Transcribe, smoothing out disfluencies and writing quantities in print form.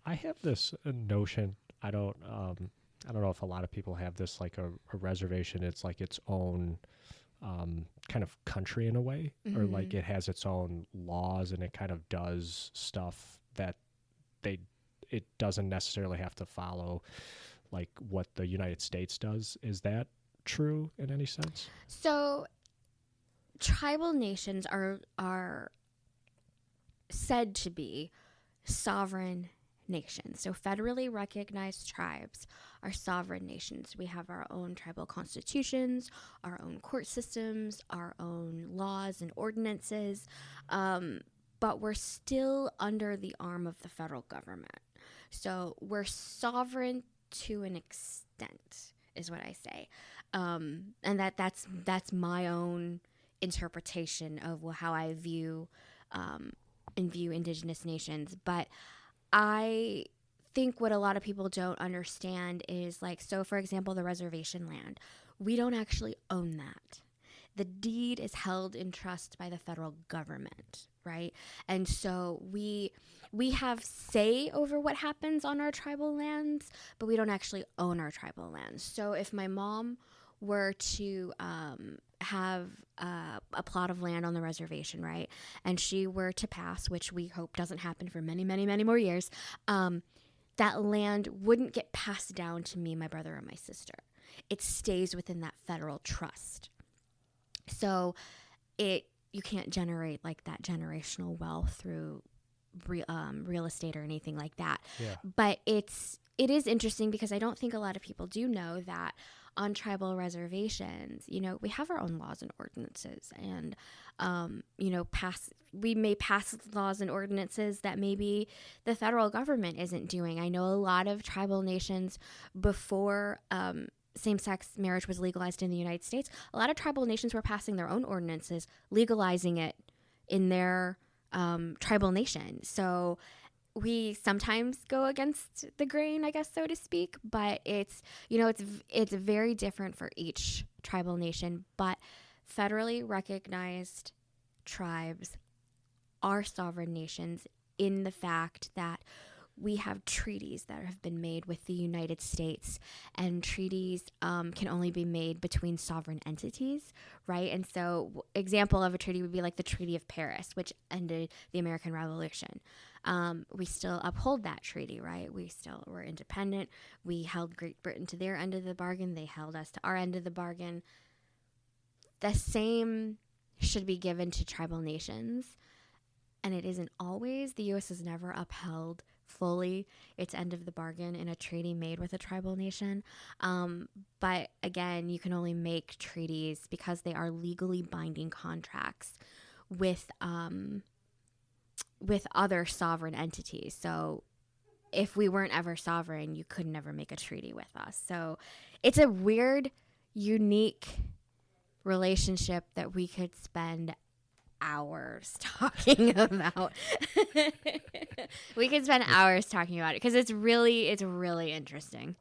I have this notion. I don't know if a lot of people have this, like a reservation. It's like its own kind of country in a way, or like it has its own laws and it kind of does stuff that they it doesn't necessarily have to follow like what the United States does. Is that true in any sense? So tribal nations are said to be sovereign nations. So federally recognized tribes are sovereign nations. We have our own tribal constitutions, our own court systems, our own laws and ordinances, but we're still under the arm of the federal government. So we're sovereign to an extent, is what I say, and that's my own interpretation of how I view and view Indigenous nations. But I think what a lot of people don't understand is, like, so for example, the reservation land, we don't actually own that. The deed is held in trust by the federal government, right? And so we have say over what happens on our tribal lands, but we don't actually own our tribal lands. So if my mom were to have a plot of land on the reservation, right, and she were to pass, which we hope doesn't happen for many, many, many more years, that land wouldn't get passed down to me, my brother, or my sister. It stays within that federal trust. So you can't generate like that generational wealth through real estate or anything like that. Yeah. But it is interesting because I don't think a lot of people do know that on tribal reservations, we have our own laws and ordinances, and we may pass laws and ordinances that maybe the federal government isn't doing. I know a lot of tribal nations before same-sex marriage was legalized in the United States, a lot of tribal nations were passing their own ordinances, legalizing it in their tribal nation. So we sometimes go against the grain, I guess, so to speak, but it's very different for each tribal nation. But federally recognized tribes are sovereign nations in the fact that we have treaties that have been made with the United States, and treaties can only be made between sovereign entities, right? And so example of a treaty would be like the Treaty of Paris, which ended the American Revolution. We still uphold that treaty, right? We still were independent. We held Great Britain to their end of the bargain. They held us to our end of the bargain. The same should be given to tribal nations. And it isn't always. The U.S. has never upheld fully its end of the bargain in a treaty made with a tribal nation. But again, you can only make treaties because they are legally binding contracts with other sovereign entities. So if we weren't ever sovereign, you could never make a treaty with us. So it's a weird, unique relationship that we could spend hours talking about. We could spend hours talking about it because it's really interesting.